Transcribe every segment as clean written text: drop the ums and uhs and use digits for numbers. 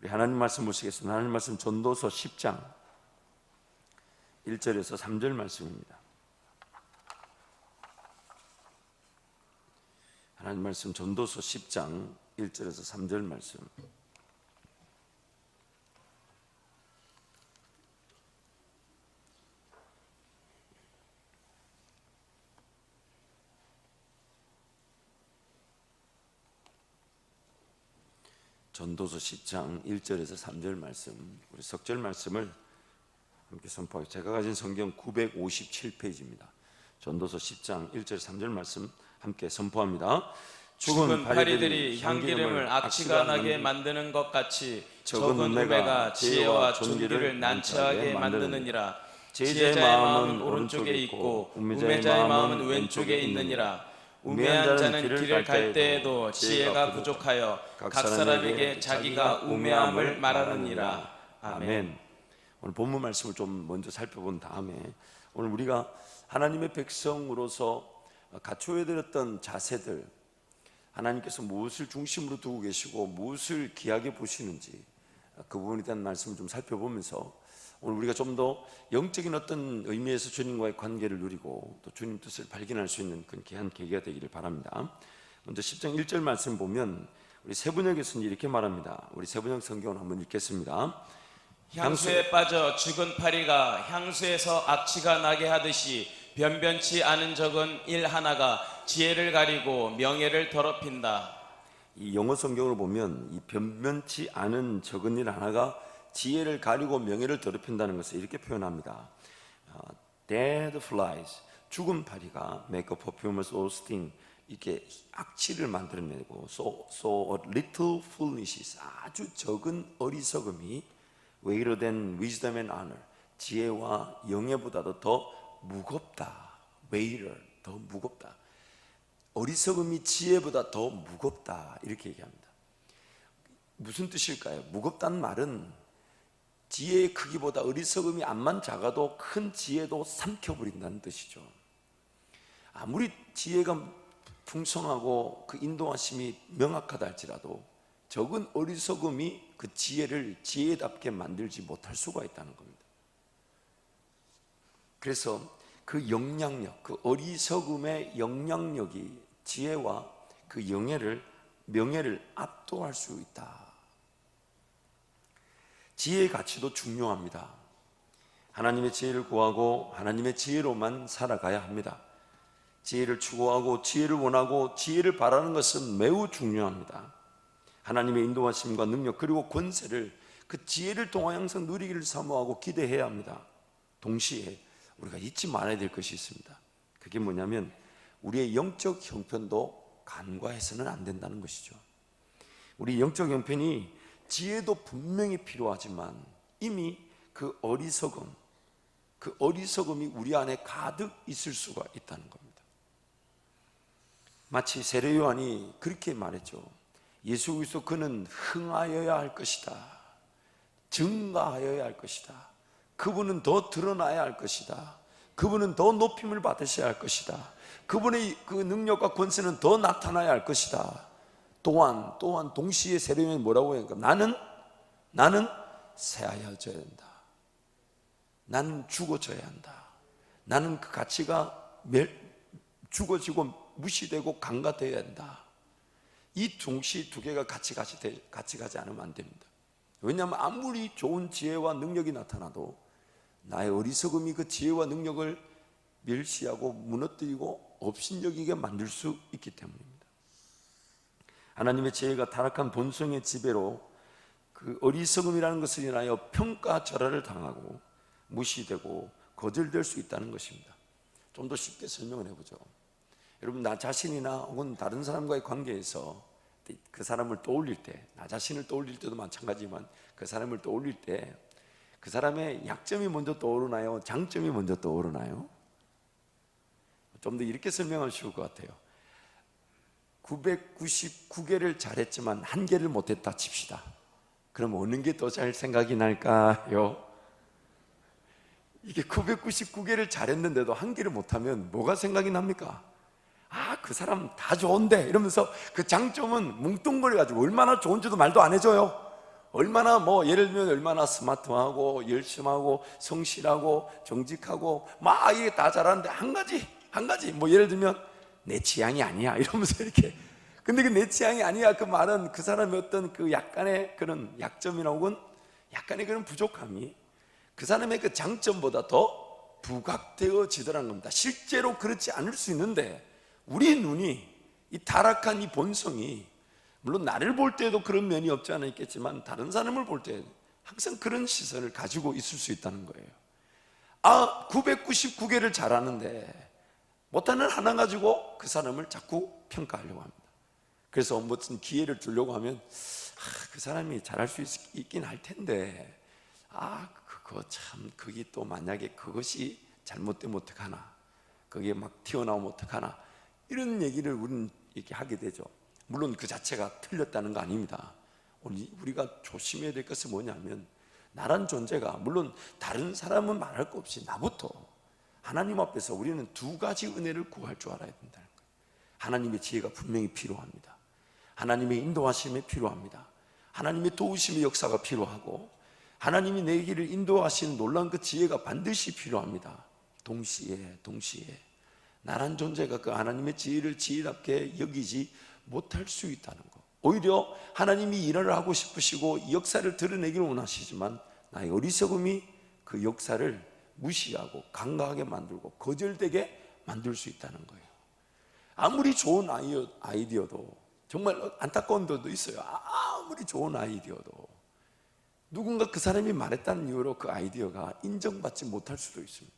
우리 하나님 말씀 보시겠습니다. 하나님 말씀 전도서 10장 1절에서 3절 말씀입니다. 하나님 말씀 전도서 10장 1절에서 3절 말씀. 전도서 10장 1절에서 3절 말씀, 우리 석절 말씀을 함께 선포하겠습니다. 제가 가진 성경 957페이지입니다. 전도서 10장 1절 3절 말씀 함께 선포합니다. 죽은 파리들이 향기름을 악취가 나게 만드는 것 같이 적은 우매가 지혜와 존귀를 난처하게 만드느니라. 지혜자의 마음은 오른쪽에 있고 우매자의 마음은 왼쪽에 있느니라. 우매한 자는 길을 갈 때에도 지혜가 부족하여 각 사람에게 자기가 우매함을 말하느니라. 아멘. 오늘 본문 말씀을 좀 먼저 살펴본 다음에 오늘 우리가 하나님의 백성으로서 갖춰야 되었던 자세들, 하나님께서 무엇을 중심으로 두고 계시고 무엇을 귀하게 보시는지 그 부분에 대한 말씀을 좀 살펴보면서 오늘 우리가 좀 더 영적인 어떤 의미에서 주님과의 관계를 누리고 또 주님 뜻을 발견할 수 있는 그런 귀한 계기가 되기를 바랍니다. 먼저 10장 1절 말씀 보면 우리 세번역에서는 이렇게 말합니다. 우리 세번역 성경을 한번 읽겠습니다. 향수에 빠져 죽은 파리가 향수에서 악취가 나게 하듯이 변변치 않은 적은 일 하나가 지혜를 가리고 명예를 더럽힌다. 이 영어 성경을 보면 이 변변치 않은 적은 일 하나가 지혜를 가리고 명예를 더럽힌다는 것을 이렇게 표현합니다. Dead flies, 죽은 파리가 make a perfumer's old sting, 이렇게 악취를 만들어내고 so a little foolishness, 아주 적은 어리석음이 weightier than wisdom and honor, 지혜와 영예보다도 더 무겁다. weightier, 더 무겁다. 어리석음이 지혜보다 더 무겁다, 이렇게 얘기합니다. 무슨 뜻일까요? 무겁다는 말은 지혜의 크기보다 어리석음이 암만 작아도 큰 지혜도 삼켜버린다는 뜻이죠. 아무리 지혜가 풍성하고 그 인도하심이 명확하다 할지라도 적은 어리석음이 그 지혜를 지혜답게 만들지 못할 수가 있다는 겁니다. 그래서 그 영향력, 그 어리석음의 영향력이 지혜와 그 명예를 압도할 수 있다. 지혜의 가치도 중요합니다. 하나님의 지혜를 구하고 하나님의 지혜로만 살아가야 합니다. 지혜를 추구하고 지혜를 원하고 지혜를 바라는 것은 매우 중요합니다. 하나님의 인도하심과 능력 그리고 권세를 그 지혜를 통하여 항상 누리기를 사모하고 기대해야 합니다. 동시에 우리가 잊지 말아야 될 것이 있습니다. 그게 뭐냐면 우리의 영적 형편도 간과해서는 안 된다는 것이죠. 우리 영적 형편이 지혜도 분명히 필요하지만 이미 그 어리석음이 우리 안에 가득 있을 수가 있다는 겁니다. 마치 세례 요한이 그렇게 말했죠. 예수 그리스도 그는 흥하여야 할 것이다. 증가하여야 할 것이다. 그분은 더 드러나야 할 것이다. 그분은 더 높임을 받으셔야 할 것이다. 그분의 그 능력과 권세는 더 나타나야 할 것이다. 또한 동시에 세례 요한이 뭐라고 하니까 나는 새하여져야 한다. 나는 죽어져야 한다. 나는 그 가치가 죽어지고 무시되고 강가되어야 한다. 이 동시 두 개가 같이 가지 않으면 안 됩니다. 왜냐하면 아무리 좋은 지혜와 능력이 나타나도 나의 어리석음이 그 지혜와 능력을 멸시하고 무너뜨리고 업신여기게 만들 수 있기 때문입니다. 하나님의 지혜가 타락한 본성의 지배로 그 어리석음이라는 것을 인하여 평가절하를 당하고 무시되고 거절될 수 있다는 것입니다. 좀 더 쉽게 설명을 해보죠. 여러분, 나 자신이나 혹은 다른 사람과의 관계에서 그 사람을 떠올릴 때, 나 자신을 떠올릴 때도 마찬가지지만 그 사람을 떠올릴 때 그 사람의 약점이 먼저 떠오르나요? 장점이 먼저 떠오르나요? 좀 더 이렇게 설명하면 쉬울 것 같아요. 999개를 잘했지만 1개를 못했다 칩시다. 그럼 어느 게 더 잘 생각이 날까요? 이게 999개를 잘했는데도 1개를 못하면 뭐가 생각이 납니까? 그 사람 다 좋은데 이러면서 그 장점은 뭉뚱거려가지고 얼마나 좋은지도 말도 안 해줘요. 얼마나 예를 들면 얼마나 스마트하고 열심하고 성실하고 정직하고 막 이게 다 잘하는데 한 가지 예를 들면 내 취향이 아니야 이러면서 이렇게. 근데 그 내 취향이 아니야 그 말은 그 사람의 어떤 그 약간의 그런 약점이나 혹은 약간의 그런 부족함이 그 사람의 그 장점보다 더 부각되어지더라는 겁니다. 실제로 그렇지 않을 수 있는데 우리 눈이 이 타락한 이 본성이, 물론 나를 볼 때도 그런 면이 없지 않아 있겠지만 다른 사람을 볼 때 항상 그런 시선을 가지고 있을 수 있다는 거예요. 999개를 잘하는데 못하는 하나 가지고 그 사람을 자꾸 평가하려고 합니다. 그래서 무슨 기회를 주려고 하면 그 사람이 잘할 수 있긴 할 텐데 그거 참 그게 또 만약에 그것이 잘못되면 어떡하나, 그게 막 튀어나오면 어떡하나, 이런 얘기를 우리는 이렇게 하게 되죠. 물론 그 자체가 틀렸다는 거 아닙니다. 우리가 조심해야 될 것은 뭐냐면 나란 존재가, 물론 다른 사람은 말할 거 없이 나부터 하나님 앞에서 우리는 두 가지 은혜를 구할 줄 알아야 된다는 거예요. 하나님의 지혜가 분명히 필요합니다. 하나님의 인도하심이 필요합니다. 하나님의 도우심의 역사가 필요하고 하나님이 내 길을 인도하시는 놀라운 그 지혜가 반드시 필요합니다. 동시에 나란 존재가 그 하나님의 지혜를 지혜답게 여기지 못할 수 있다는 것. 오히려 하나님이 일을 하고 싶으시고 이 역사를 드러내기를 원하시지만 나의 어리석음이 그 역사를 무시하고 간과하게 만들고 거절되게 만들 수 있다는 거예요. 아무리 좋은 아이디어도 정말 안타까운 데도 있어요. 아무리 좋은 아이디어도 누군가 그 사람이 말했다는 이유로 그 아이디어가 인정받지 못할 수도 있습니다.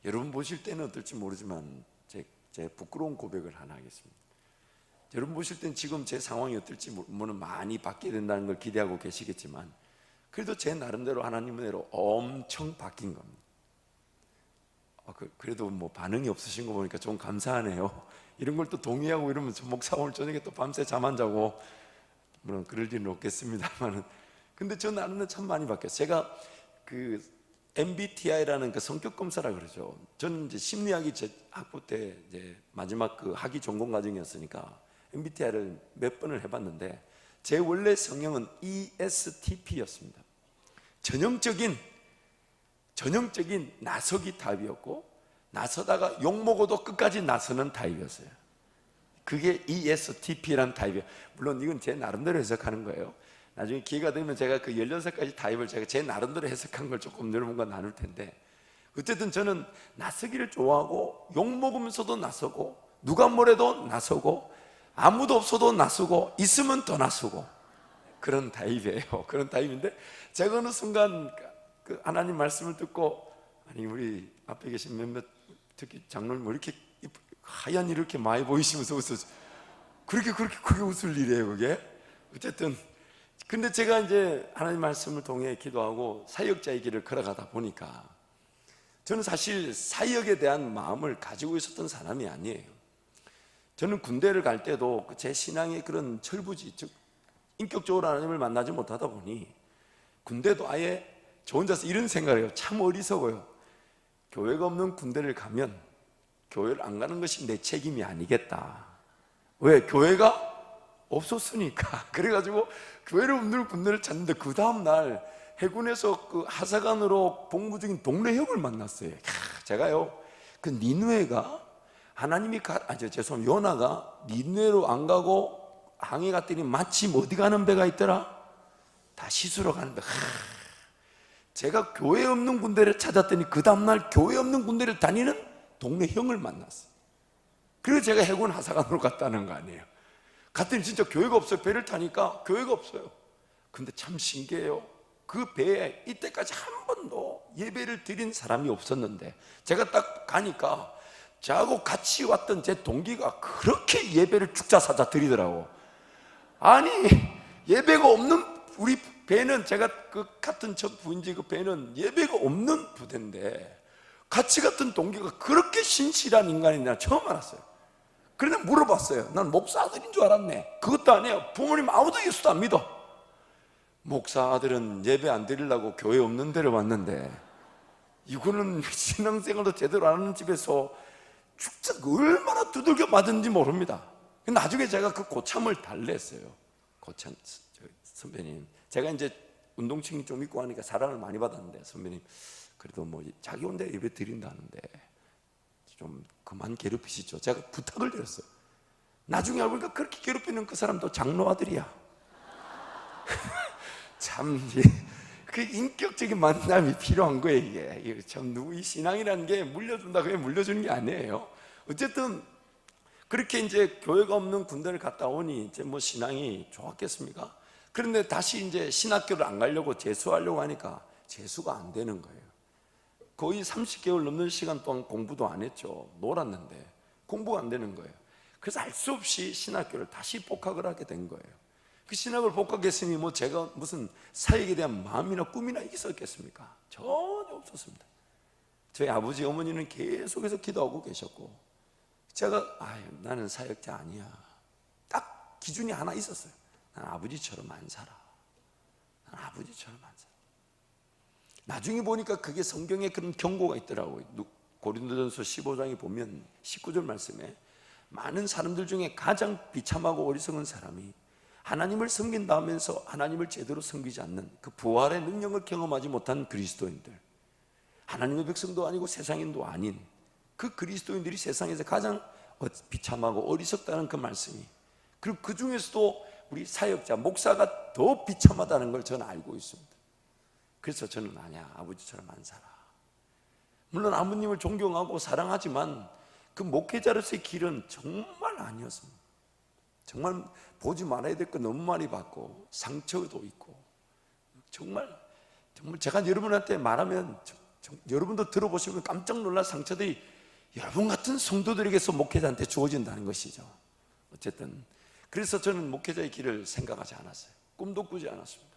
여러분 보실 때는 어떨지 모르지만 제 부끄러운 고백을 하나 하겠습니다. 여러분 보실 때는 지금 제 상황이 어떨지 모르면 많이 바뀌게 된다는 걸 기대하고 계시겠지만 그래도 제 나름대로 하나님 은혜로 엄청 바뀐 겁니다. 그래도 반응이 없으신 거 보니까 좀 감사하네요. 이런 걸 또 동의하고 이러면 목사 오늘 저녁에 또 밤새 잠 안 자고, 물론 그럴 일은 없겠습니다만은, 근데 저 나름대로 참 많이 바뀌었어요. 제가 그 MBTI라는 그 성격 검사라 그러죠. 저는 이제 심리학이 제 학부 때 이제 마지막 그 학위 전공 과정이었으니까 MBTI를 몇 번을 해봤는데 제 원래 성향은 ESTP였습니다. 전형적인 나서기 타입이었고, 나서다가 욕먹어도 끝까지 나서는 타입이었어요. 그게 ESTP라는 타입이에요. 물론 이건 제 나름대로 해석하는 거예요. 나중에 기회가 되면 제가 그 16가지 타입을 제가 제 나름대로 해석한 걸 조금 여러분과 나눌 텐데, 어쨌든 저는 나서기를 좋아하고 욕먹으면서도 나서고 누가 뭐래도 나서고 아무도 없어도 나서고 있으면 더 나서고 그런 타입이에요. 그런 타입인데 제가 어느 순간 그 하나님 말씀을 듣고, 아니 우리 앞에 계신 몇몇 특히 장로님 뭐 이렇게 하얀 일 이렇게 많이 보이시면서 웃어서 그렇게 웃을 일이에요 그게. 어쨌든 근데 제가 이제 하나님 말씀을 통해 기도하고 사역자의 길을 걸어가다 보니까 저는 사실 사역에 대한 마음을 가지고 있었던 사람이 아니에요. 저는 군대를 갈 때도 제 신앙의 그런 철부지, 즉 인격적으로 하나님을 만나지 못하다 보니 군대도 아예 저 혼자서 이런 생각을 해요. 참 어리석어요. 교회가 없는 군대를 가면 교회를 안 가는 것이 내 책임이 아니겠다. 왜? 교회가 없었으니까. 그래가지고 교회를 없는 군대를 찾는데 그 다음날 해군에서 그 하사관으로 복무 중인 동네 형을 만났어요. 제가요 그 니느웨가 하나님이 요나가 니느웨로 안 가고 항해 갔더니 마침 어디 가는 배가 있더라? 다시스로 가는 배. 제가 교회 없는 군대를 찾았더니 그 다음날 교회 없는 군대를 다니는 동네 형을 만났어요. 그래서 제가 해군 하사관으로 갔다는 거 아니에요. 갔더니 진짜 교회가 없어요. 배를 타니까 교회가 없어요. 근데 참 신기해요. 그 배에 이때까지 한 번도 예배를 드린 사람이 없었는데 제가 딱 가니까 저하고 같이 왔던 제 동기가 그렇게 예배를 죽자사자 드리더라고. 아니 예배가 없는 우리 배는, 제가 그 같은 첫 부인지 그 배는 예배가 없는 부대인데 같이 갔던 동기가 그렇게 신실한 인간인 줄 처음 알았어요. 그래서 물어봤어요. 난 목사 아들인 줄 알았네. 그것도 아니에요. 부모님 아무도 예수도 안 믿어. 목사 아들은 예배 안 드리려고 교회 없는 데를 왔는데 이거는 신앙생활도 제대로 안 하는 집에서 축자 얼마나 두들겨 맞은지 모릅니다. 나중에 제가 그 고참을 달랬어요. 선배님, 제가 이제 운동신경 좀 있고 하니까 사랑을 많이 받았는데, 선배님 그래도 뭐 자기 혼자 예배 드린다는데 좀 그만 괴롭히시죠. 제가 부탁을 드렸어요. 나중에 알고 보니까 그렇게 괴롭히는 그 사람도 장로 아들이야. 참, 그 인격적인 만남이 필요한 거예요. 이게 참, 누구 이 신앙이라는 게 물려준다고 해 물려주는 게 아니에요. 어쨌든 그렇게 이제 교회가 없는 군대를 갔다 오니 이제 뭐 신앙이 좋았겠습니까? 그런데 다시 이제 신학교를 안 가려고 재수하려고 하니까 재수가 안 되는 거예요. 거의 30개월 넘는 시간 동안 공부도 안 했죠. 놀았는데 공부가 안 되는 거예요. 그래서 알 수 없이 신학교를 다시 복학을 하게 된 거예요. 그 신학을 복학했으니 뭐 제가 무슨 사역에 대한 마음이나 꿈이나 있었겠습니까? 전혀 없었습니다. 저희 아버지 어머니는 계속해서 기도하고 계셨고, 제가 나는 사역자 아니야, 딱 기준이 하나 있었어요. 난 아버지처럼 안 살아. 난 아버지처럼 안 살아. 나중에 보니까 그게 성경에 그런 경고가 있더라고요. 고린도전서 15장에 보면 19절 말씀에 많은 사람들 중에 가장 비참하고 어리석은 사람이 하나님을 섬긴다 하면서 하나님을 제대로 섬기지 않는 그 부활의 능력을 경험하지 못한 그리스도인들, 하나님의 백성도 아니고 세상인도 아닌 그 그리스도인들이 세상에서 가장 비참하고 어리석다는 그 말씀이, 그리고 그 중에서도 우리 사역자, 목사가 더 비참하다는 걸 저는 알고 있습니다. 그래서 저는 아니야, 아버지처럼 안 살아. 물론 아버님을 존경하고 사랑하지만 그 목회자로서의 길은 정말 아니었습니다. 정말 보지 말아야 될 거 너무 많이 봤고 상처도 있고, 정말 제가 여러분한테 말하면 여러분도 들어보시면 깜짝 놀랄 상처들이 여러분 같은 성도들에게서 목회자한테 주어진다는 것이죠. 어쨌든 그래서 저는 목회자의 길을 생각하지 않았어요. 꿈도 꾸지 않았습니다.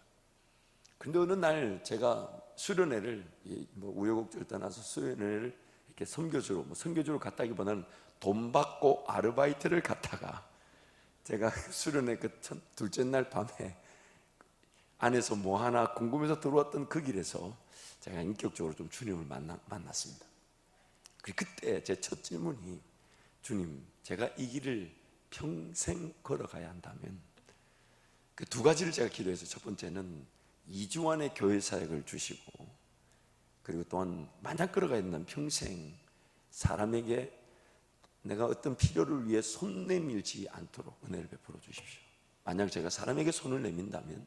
근데 어느 날 제가 수련회를, 뭐 우여곡절 떠나서 수련회를 이렇게 선교주로, 선교주로 갔다기보다는 돈 받고 아르바이트를 갔다가, 제가 수련회 그 둘째 날 밤에 안에서 뭐 하나 궁금해서 들어왔던 그 길에서 제가 인격적으로 좀 주님을 만났습니다. 그때 제 첫 질문이, 주님, 제가 이 길을 평생 걸어가야 한다면 그 두 가지를 제가 기도했어요. 첫 번째는 2주 안에 교회 사역을 주시고, 그리고 또한 만약 걸어가야 된다면 평생 사람에게 내가 어떤 필요를 위해 손 내밀지 않도록 은혜를 베풀어 주십시오. 만약 제가 사람에게 손을 내민다면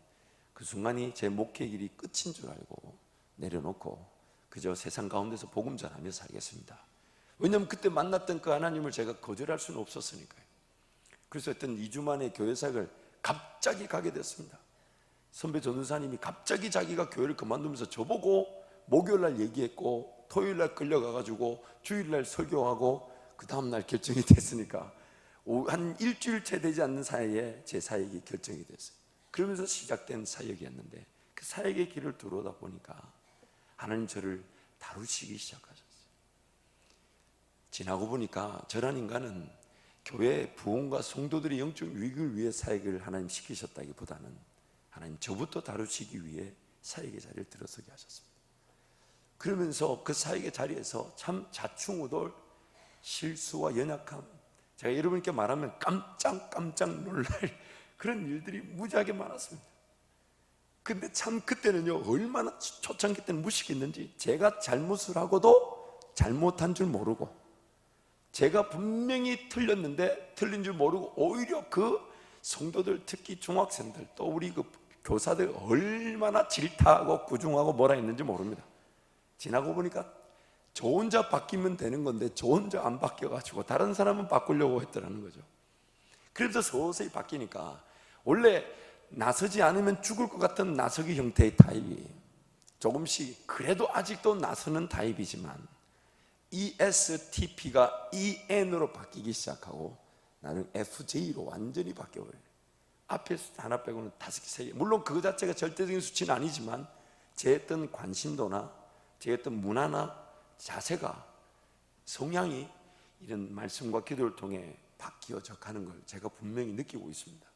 그 순간이 제 목회 길이 끝인 줄 알고 내려놓고 그저 세상 가운데서 복음 전하며 살겠습니다. 왜냐하면 그때 만났던 그 하나님을 제가 거절할 수는 없었으니까요. 그래서 어떤 2주 만에 교회 사역을 갑자기 가게 됐습니다. 선배 전도사님이 갑자기 자기가 교회를 그만두면서 저보고 목요일날 얘기했고, 토요일날 끌려가가지고 주일날 설교하고, 그 다음날 결정이 됐으니까 한 일주일째 되지 않는 사이에 제 사역이 결정이 됐어요. 그러면서 시작된 사역이었는데, 그 사역의 길을 들어오다 보니까 하나님 저를 다루시기 시작하셨어요. 지나고 보니까 저란 인간은 교회 부흥과 성도들의 영적 유익을 위해 사역을 하나님 시키셨다기보다는 하나님 저부터 다루시기 위해 사역의 자리를 들어서게 하셨습니다. 그러면서 그 사역의 자리에서 참 자충우돌, 실수와 연약함, 제가 여러분께 말하면 깜짝 놀랄 그런 일들이 무지하게 많았습니다. 근데 참 그때는요, 얼마나 초창기 때는 무식했는지, 제가 잘못을 하고도 잘못한 줄 모르고, 제가 분명히 틀렸는데 틀린 줄 모르고 오히려 그 성도들, 특히 중학생들, 또 우리 그 교사들 얼마나 질타하고 구중하고 뭐라 했는지 모릅니다. 지나고 보니까 저 혼자 바뀌면 되는 건데 저 혼자 안 바뀌어가지고 다른 사람은 바꾸려고 했더라는 거죠. 그래서 서서히 바뀌니까 원래 나서지 않으면 죽을 것 같은 나서기 형태의 타입이 조금씩, 그래도 아직도 나서는 타입이지만 ESTP가 EN으로 바뀌기 시작하고 나는 FJ로 완전히 바뀌어버려요. 앞에 하나 빼고는 5개, 3개. 물론 그거 자체가 절대적인 수치는 아니지만 제 어떤 관심도나 제 어떤 문화나 자세가, 성향이 이런 말씀과 기도를 통해 바뀌어져 가는 걸 제가 분명히 느끼고 있습니다.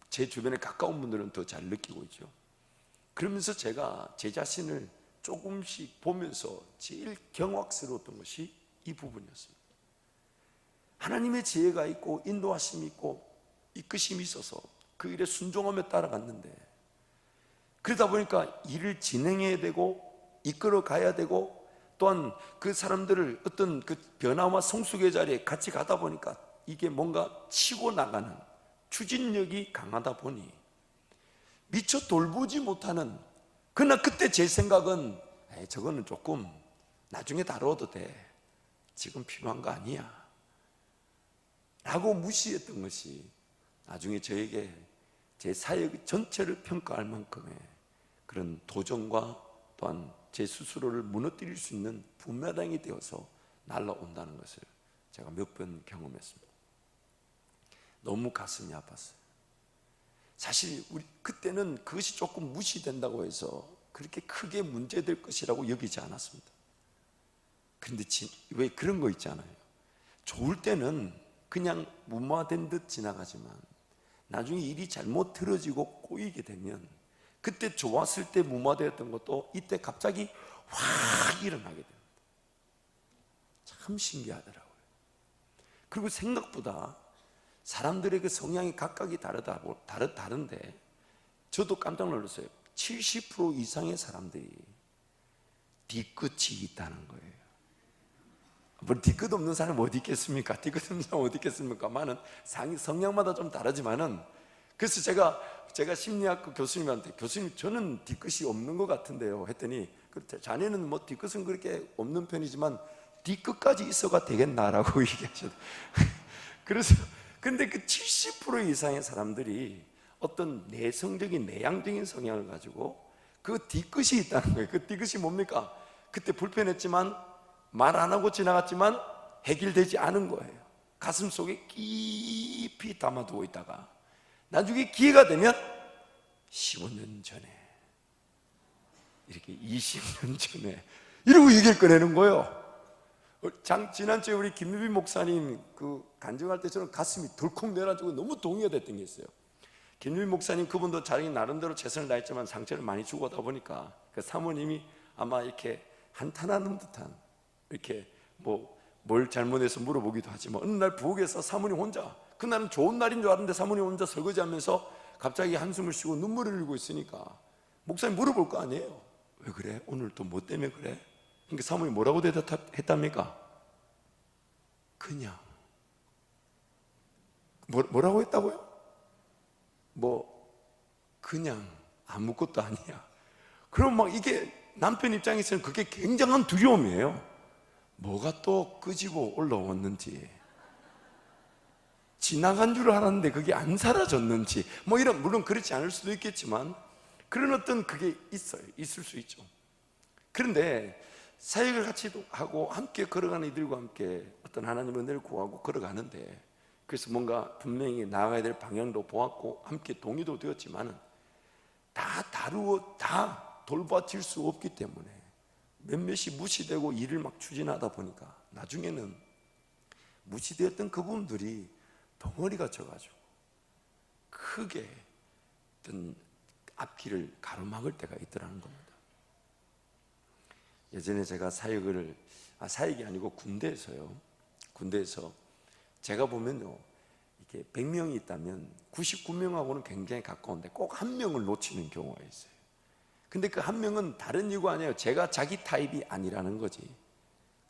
제 주변에 가까운 분들은 더 잘 느끼고 있죠. 그러면서 제가 제 자신을 조금씩 보면서 제일 경악스러웠던 것이 이 부분이었습니다. 하나님의 지혜가 있고 인도하심이 있고 이끄심이 있어서 그 일에 순종하며 따라갔는데, 그러다 보니까 일을 진행해야 되고 이끌어 가야 되고, 또한 그 사람들을 어떤 그 변화와 성숙의 자리에 같이 가다 보니까 이게 뭔가 치고 나가는 추진력이 강하다 보니 미처 돌보지 못하는, 그러나 그때 제 생각은 저거는 조금 나중에 다뤄도 돼, 지금 필요한 거 아니야 라고 무시했던 것이 나중에 저에게 제 사역 전체를 평가할 만큼의 그런 도전과 또한 제 스스로를 무너뜨릴 수 있는 부메랑이 되어서 날아온다는 것을 제가 몇 번 경험했습니다. 너무 가슴이 아팠어요. 사실 우리 그때는 그것이 조금 무시된다고 해서 그렇게 크게 문제될 것이라고 여기지 않았습니다. 그런데 왜 그런 거 있잖아요. 좋을 때는 그냥 무마된 듯 지나가지만 나중에 일이 잘못 틀어지고 꼬이게 되면 그때 좋았을 때 무마되었던 것도 이때 갑자기 확 일어나게 됩니다. 참 신기하더라고요. 그리고 생각보다 사람들의 그 성향이 각각이 다른데 저도 깜짝 놀랐어요. 70% 이상의 사람들이 뒤끝이 있다는 거예요. 뭐 뒤끝 없는 사람이 어디 있겠습니까? 뒤끝 없는 사람이 어디 있겠습니까? 많은 성향마다 좀 다르지만은, 그래서 제가 심리학과 교수님한테, 교수님 저는 뒤끝이 없는 것 같은데요 했더니, 자네는 뭐 뒤끝은 그렇게 없는 편이지만 뒤끝까지 있어가 되겠나라고 얘기하셨어요. 그래서 근데 그 70% 이상의 사람들이 어떤 내성적인 내향적인 성향을 가지고 그 뒤끝이 있다는 거예요. 그 뒤끝이 뭡니까? 그때 불편했지만 말 안 하고 지나갔지만 해결되지 않은 거예요. 가슴 속에 깊이 담아두고 있다가 나중에 기회가 되면 15년 전에, 이렇게 20년 전에 이러고 얘기를 꺼내는 거예요. 지난주에 우리 김유빈 목사님 그 간증할 때 저는 가슴이 덜컥 내려가지고 너무 동의가 됐던 게 있어요. 김유빈 목사님 그분도 자기 나름대로 최선을 다했지만 상처를 많이 주고 하다 보니까 그 사모님이 아마 이렇게 한탄하는 듯한, 이렇게 뭘 잘못해서 물어보기도 하지만 어느 날 부엌에서 사모님 혼자, 그날은 좋은 날인 줄 알았는데 사모님 혼자 설거지하면서 갑자기 한숨을 쉬고 눈물을 흘리고 있으니까 목사님 물어볼 거 아니에요. 왜 그래? 오늘 또 뭐 때문에 그래? 그러니까 사모님이 뭐라고 대답했답니까? 그냥. 뭐라고 했다고요? 그냥 아무것도 아니야. 그럼 막 이게 남편 입장에서는 그게 굉장한 두려움이에요. 뭐가 또 끄지고 올라왔는지, 지나간 줄 알았는데 그게 안 사라졌는지, 이런, 물론 그렇지 않을 수도 있겠지만 그런 어떤 그게 있어요. 있을 수 있죠. 그런데 사역을 같이 하고 함께 걸어가는 이들과 함께 어떤 하나님의 은혜를 구하고 걸어가는데, 그래서 뭔가 분명히 나아가야 될 방향도 보았고 함께 동의도 되었지만 다 다루어 다 돌봐질 수 없기 때문에 몇몇이 무시되고 일을 막 추진하다 보니까 나중에는 무시되었던 그분들이 덩어리가 져가지고 크게 어떤 앞길을 가로막을 때가 있더라는 겁니다. 예전에 제가 사역이 아니고 군대에서 제가 보면요, 이게 100명이 있다면 99명하고는 굉장히 가까운데 꼭 한 명을 놓치는 경우가 있어요. 근데 그 한 명은 다른 이유가 아니에요. 제가 자기 타입이 아니라는 거지.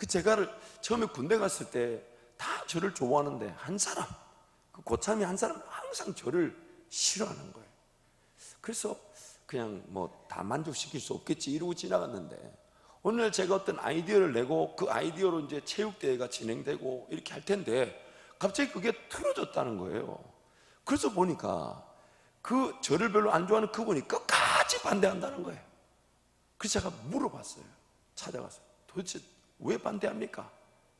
제가 처음에 군대 갔을 때 다 저를 좋아하는데 한 사람, 그 고참이 한 사람 항상 저를 싫어하는 거예요. 그래서 그냥 다 만족시킬 수 없겠지 이러고 지나갔는데, 오늘 제가 어떤 아이디어를 내고 그 아이디어로 이제 체육대회가 진행되고 이렇게 할 텐데 갑자기 그게 틀어졌다는 거예요. 그래서 보니까 저를 별로 안 좋아하는 그분이 끝까지 반대한다는 거예요. 그래서 제가 물어봤어요. 찾아가서 도대체 왜 반대합니까?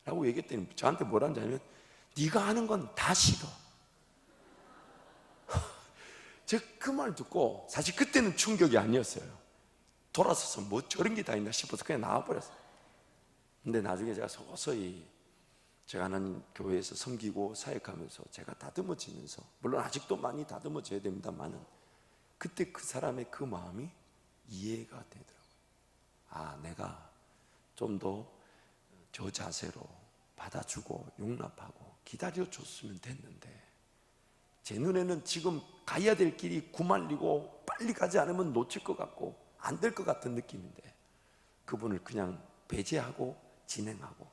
라고 얘기했더니 저한테 뭐라는지 아니면 네가 하는 건 다 싫어. 제가 그 말 듣고 사실 그때는 충격이 아니었어요. 돌아서서 저런 게 다 있나 싶어서 그냥 나와버렸어요. 근데 나중에 제가 서서히 제가 하는 교회에서 섬기고 사역하면서 제가 다듬어지면서, 물론 아직도 많이 다듬어져야 됩니다만은 그때 그 사람의 그 마음이 이해가 되더라고요. 내가 좀 더 저 자세로 받아주고 용납하고 기다려줬으면 됐는데 제 눈에는 지금 가야 될 길이 구말리고 빨리 가지 않으면 놓칠 것 같고 안 될 것 같은 느낌인데 그분을 그냥 배제하고 진행하고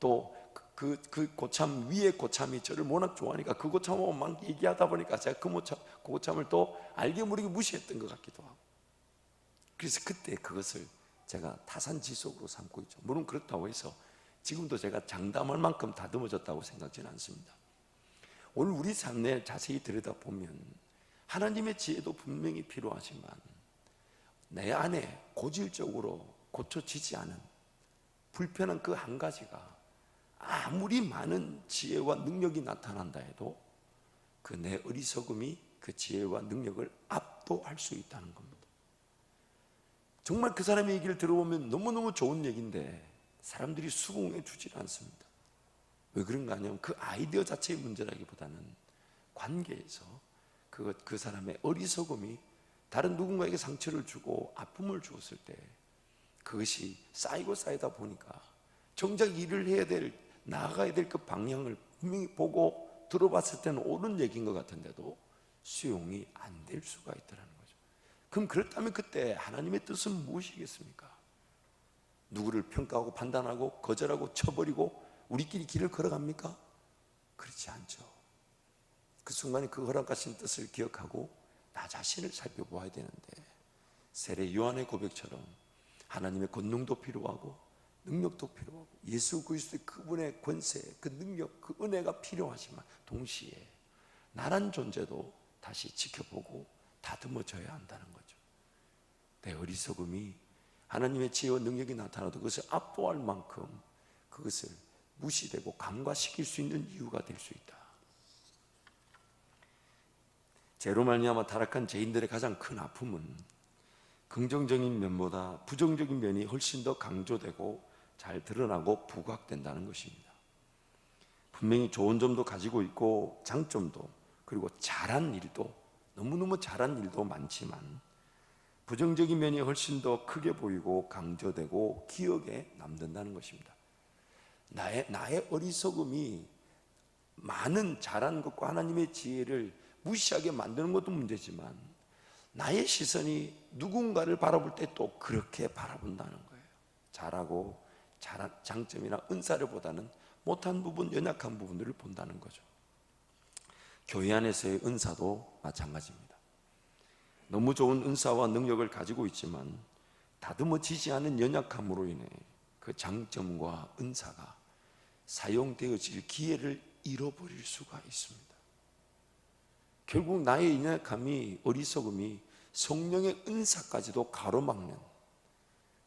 또 그 고참 위에 고참이 저를 워낙 좋아하니까 그 고참하고 막 얘기하다 보니까 제가 그 고참을 또 알게 모르게 무시했던 것 같기도 하고 그래서 그때 그것을 제가 타산지석으로 삼고 있죠. 물론 그렇다고 해서 지금도 제가 장담할 만큼 다듬어졌다고 생각지는 않습니다. 오늘 우리 삶에 자세히 들여다보면 하나님의 지혜도 분명히 필요하지만 내 안에 고질적으로 고쳐지지 않은 불편한 그 한 가지가 아무리 많은 지혜와 능력이 나타난다 해도 그 내 어리석음이 그 지혜와 능력을 압도할 수 있다는 겁니다. 정말 그 사람의 얘기를 들어보면 너무너무 좋은 얘기인데 사람들이 수긍해 주질 않습니다. 왜 그런가 하냐면 그 아이디어 자체의 문제라기보다는 관계에서 그 사람의 어리석음이 다른 누군가에게 상처를 주고 아픔을 주었을 때 그것이 쌓이고 쌓이다 보니까 정작 일을 해야 될 나아가야 될 그 방향을 분명히 보고 들어봤을 때는 옳은 얘기인 것 같은데도 수용이 안 될 수가 있다는 거죠. 그럼 그렇다면 그때 하나님의 뜻은 무엇이겠습니까? 누구를 평가하고 판단하고 거절하고 쳐버리고 우리끼리 길을 걸어갑니까? 그렇지 않죠. 그 순간에 그 허락하신 뜻을 기억하고 나 자신을 살펴보아야 되는데 세례 요한의 고백처럼 하나님의 권능도 필요하고 능력도 필요하고 예수 그리스도의 그분의 권세, 그 능력, 그 은혜가 필요하지만 동시에 나란 존재도 다시 지켜보고 다듬어져야 한다는 거죠. 내 어리석음이 하나님의 지혜와 능력이 나타나도 그것을 압도할 만큼 그것을 무시되고 간과시킬 수 있는 이유가 될 수 있다. 죄로 말미암아 타락한 죄인들의 가장 큰 아픔은 긍정적인 면보다 부정적인 면이 훨씬 더 강조되고 잘 드러나고 부각된다는 것입니다. 분명히 좋은 점도 가지고 있고 장점도 그리고 잘한 일도 너무너무 잘한 일도 많지만 부정적인 면이 훨씬 더 크게 보이고 강조되고 기억에 남는다는 것입니다. 나의 어리석음이 많은 잘한 것과 하나님의 지혜를 무시하게 만드는 것도 문제지만 나의 시선이 누군가를 바라볼 때 또 그렇게 바라본다는 거예요. 잘하고 장점이나 은사를 보다는 못한 부분, 연약한 부분들을 본다는 거죠. 교회 안에서의 은사도 마찬가지입니다. 너무 좋은 은사와 능력을 가지고 있지만 다듬어지지 않은 연약함으로 인해 그 장점과 은사가 사용되어질 기회를 잃어버릴 수가 있습니다. 결국 나의 연약함이 어리석음이 성령의 은사까지도 가로막는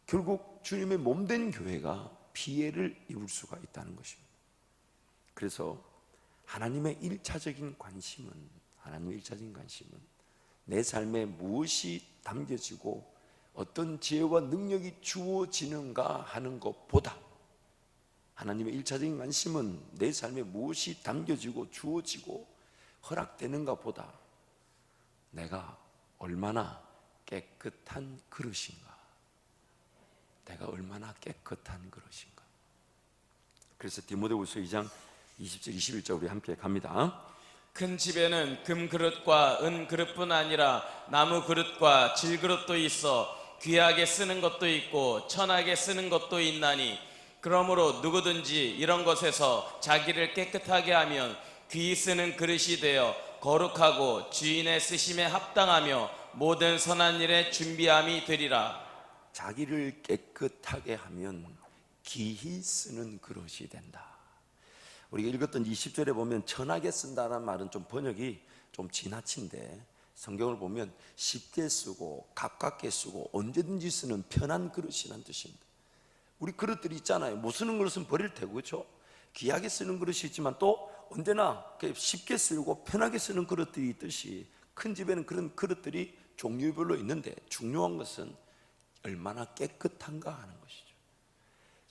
결국 주님의 몸된 교회가 피해를 입을 수가 있다는 것입니다. 그래서 하나님의 일차적인 관심은 내 삶에 무엇이 담겨지고 어떤 지혜와 능력이 주어지는가 하는 것보다 하나님의 일차적인 관심은 내 삶에 무엇이 담겨지고 주어지고 허락되는가 보다 내가 얼마나 깨끗한 그릇인가, 내가 얼마나 깨끗한 그릇인가. 그래서 디모데후서 2장 20절 21절 우리 함께 갑니다. 큰 집에는 금 그릇과 은 그릇뿐 아니라 나무 그릇과 질 그릇도 있어 귀하게 쓰는 것도 있고 천하게 쓰는 것도 있나니 그러므로 누구든지 이런 것에서 자기를 깨끗하게 하면 귀히 쓰는 그릇이 되어 거룩하고 주인의 쓰심에 합당하며 모든 선한 일에 준비함이 되리라. 자기를 깨끗하게 하면 귀히 쓰는 그릇이 된다. 우리가 읽었던 20절에 보면 천하게 쓴다는 말은 좀 번역이 좀 지나친데 성경을 보면 쉽게 쓰고 가깝게 쓰고 언제든지 쓰는 편한 그릇이라는 뜻입니다. 우리 그릇들이 있잖아요. 못 쓰는 그릇은 버릴 테고 그렇죠? 귀하게 쓰는 그릇이 있지만 또 언제나 쉽게 쓰고 편하게 쓰는 그릇들이 있듯이 큰 집에는 그런 그릇들이 종류별로 있는데 중요한 것은 얼마나 깨끗한가 하는 것이죠.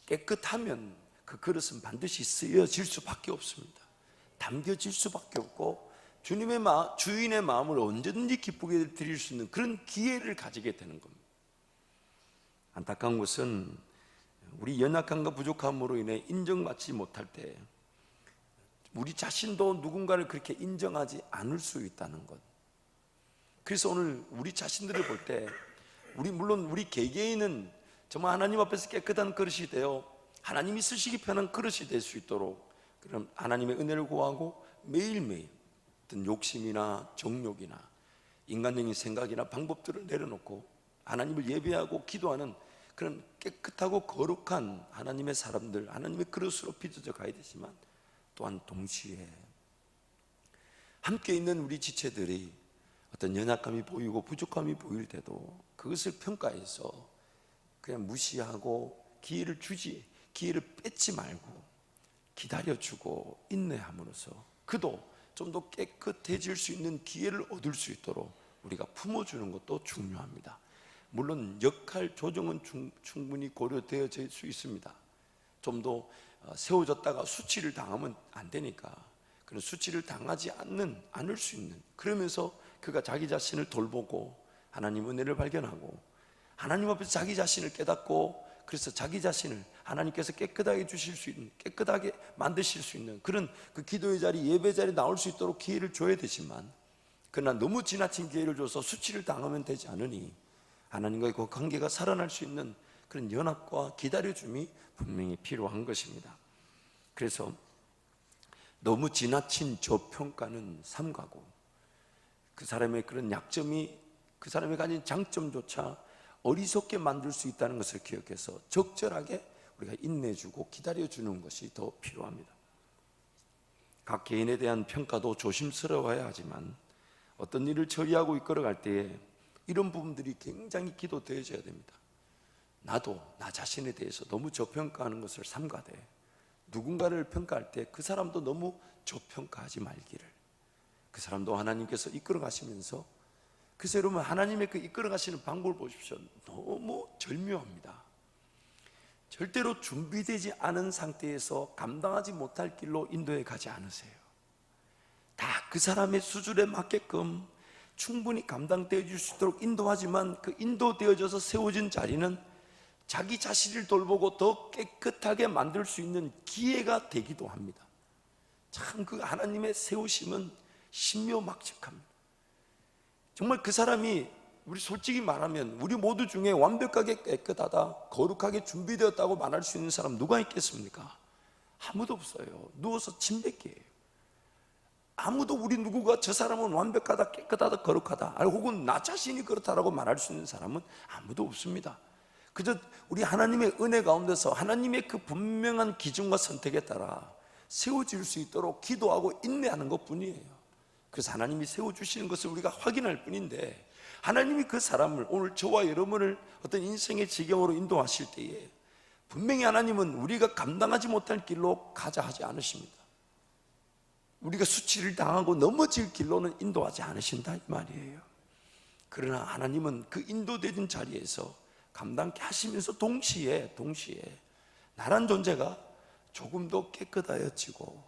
깨끗하면 그 그릇은 반드시 쓰여질 수밖에 없습니다. 담겨질 수밖에 없고 주인의 마음을 언제든지 기쁘게 드릴 수 있는 그런 기회를 가지게 되는 겁니다. 안타까운 것은 우리 연약함과 부족함으로 인해 인정받지 못할 때 우리 자신도 누군가를 그렇게 인정하지 않을 수 있다는 것. 그래서 오늘 우리 자신들을 볼 때 물론 우리 개개인은 정말 하나님 앞에서 깨끗한 그릇이 되어 하나님이 쓰시기 편한 그릇이 될 수 있도록 그럼 하나님의 은혜를 구하고 매일매일 어떤 욕심이나 정욕이나 인간적인 생각이나 방법들을 내려놓고 하나님을 예배하고 기도하는 그런 깨끗하고 거룩한 하나님의 사람들, 하나님의 그릇으로 빚어져 가야 되지만 또한 동시에 함께 있는 우리 지체들이 어떤 연약함이 보이고 부족함이 보일 때도 그것을 평가해서 그냥 무시하고 기회를 뺏지 말고 기다려주고 인내함으로써 그도 좀 더 깨끗해질 수 있는 기회를 얻을 수 있도록 우리가 품어주는 것도 중요합니다. 물론 역할 조정은 충분히 고려되어질 수 있습니다. 좀 더 세워졌다가 수치를 당하면 안 되니까 그런 수치를 당하지 않을 수 있는, 그러면서 그가 자기 자신을 돌보고 하나님 은혜를 발견하고 하나님 앞에서 자기 자신을 깨닫고 그래서 자기 자신을 하나님께서 깨끗하게 주실 수 있는, 깨끗하게 만드실 수 있는 그런 그 기도의 자리, 예배 자리에 나올 수 있도록 기회를 줘야 되지만 그러나 너무 지나친 기회를 줘서 수치를 당하면 되지 않으니 하나님과의 그 관계가 살아날 수 있는 그런 연합과 기다려줌이 분명히 필요한 것입니다. 그래서 너무 지나친 저평가는 삼가고 그 사람의 그런 약점이 그 사람이 가진 장점조차 어리석게 만들 수 있다는 것을 기억해서 적절하게 우리가 인내주고 기다려주는 것이 더 필요합니다. 각 개인에 대한 평가도 조심스러워야 하지만 어떤 일을 처리하고 이끌어갈 때에 이런 부분들이 굉장히 기도되어져야 됩니다. 나도 나 자신에 대해서 너무 저평가하는 것을 삼가되 누군가를 평가할 때 그 사람도 너무 저평가하지 말기를, 그 사람도 하나님께서 이끌어 가시면서, 그래서 여러분 하나님의 그 이끌어 가시는 방법을 보십시오. 너무 절묘합니다. 절대로 준비되지 않은 상태에서 감당하지 못할 길로 인도해 가지 않으세요. 다 그 사람의 수준에 맞게끔 충분히 감당되어질 수 있도록 인도하지만 그 인도되어져서 세워진 자리는 자기 자신을 돌보고 더 깨끗하게 만들 수 있는 기회가 되기도 합니다. 참 그 하나님의 세우심은 신묘막측합니다. 정말 그 사람이, 우리 솔직히 말하면 우리 모두 중에 완벽하게 깨끗하다, 거룩하게 준비되었다고 말할 수 있는 사람 누가 있겠습니까? 아무도 없어요. 누워서 침뱉기예요. 아무도 우리 누구가 저 사람은 완벽하다, 깨끗하다, 거룩하다, 혹은 나 자신이 그렇다라고 말할 수 있는 사람은 아무도 없습니다. 그저 우리 하나님의 은혜 가운데서 하나님의 그 분명한 기준과 선택에 따라 세워질 수 있도록 기도하고 인내하는 것 뿐이에요. 그래서 하나님이 세워주시는 것을 우리가 확인할 뿐인데, 하나님이 그 사람을, 오늘 저와 여러분을 어떤 인생의 지경으로 인도하실 때에 분명히 하나님은 우리가 감당하지 못할 길로 가자 하지 않으십니다. 우리가 수치를 당하고 넘어질 길로는 인도하지 않으신다 이 말이에요. 그러나 하나님은 그 인도되는 자리에서 감당케 하시면서 동시에 나란 존재가 조금 더 깨끗하여지고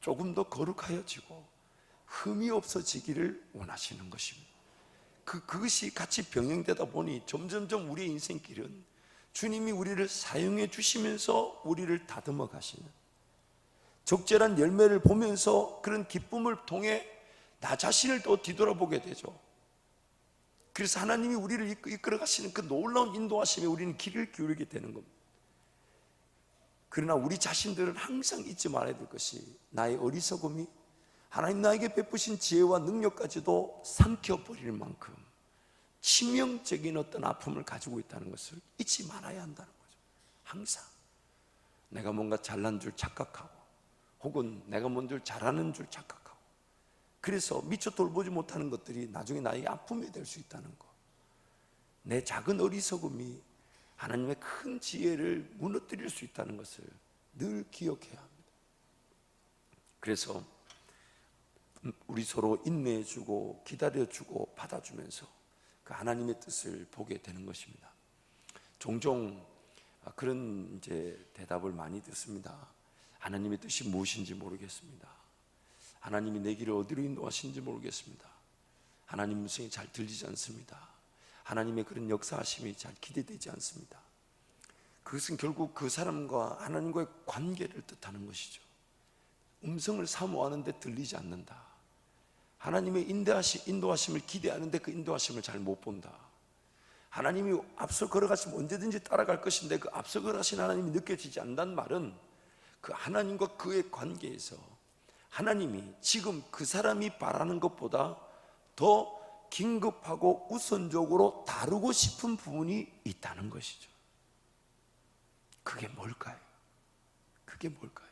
조금 더 거룩하여지고 흠이 없어지기를 원하시는 것입니다. 그것이 같이 병행되다 보니 점점점 우리의 인생길은 주님이 우리를 사용해 주시면서 우리를 다듬어 가시는, 적절한 열매를 보면서 그런 기쁨을 통해 나 자신을 또 뒤돌아보게 되죠. 그래서 하나님이 우리를 이끌어 가시는 그 놀라운 인도하심에 우리는 귀를 기울이게 되는 겁니다. 그러나 우리 자신들은 항상 잊지 말아야 될 것이, 나의 어리석음이 하나님 나에게 베푸신 지혜와 능력까지도 삼켜버릴 만큼 치명적인 어떤 아픔을 가지고 있다는 것을 잊지 말아야 한다는 거죠. 항상 내가 뭔가 잘난 줄 착각하고 혹은 내가 뭔 줄 잘하는 줄 착각하고 그래서 미처 돌보지 못하는 것들이 나중에 나에게 아픔이 될 수 있다는 것, 내 작은 어리석음이 하나님의 큰 지혜를 무너뜨릴 수 있다는 것을 늘 기억해야 합니다. 그래서 우리 서로 인내해주고 기다려주고 받아주면서 그 하나님의 뜻을 보게 되는 것입니다. 종종 그런 대답을 많이 듣습니다. 하나님의 뜻이 무엇인지 모르겠습니다. 하나님이 내 길을 어디로 인도하시는지 모르겠습니다. 하나님 음성이 잘 들리지 않습니다. 하나님의 그런 역사하심이 잘 기대되지 않습니다. 그것은 결국 그 사람과 하나님과의 관계를 뜻하는 것이죠. 음성을 사모하는데 들리지 않는다. 하나님의 인도하심을 기대하는데 그 인도하심을 잘 못 본다. 하나님이 앞서 걸어가시면 언제든지 따라갈 것인데 그 앞서 걸어가신 하나님이 느껴지지 않는다는 말은 그 하나님과 그의 관계에서 하나님이 지금 그 사람이 바라는 것보다 더 긴급하고 우선적으로 다루고 싶은 부분이 있다는 것이죠. 그게 뭘까요? 그게 뭘까요?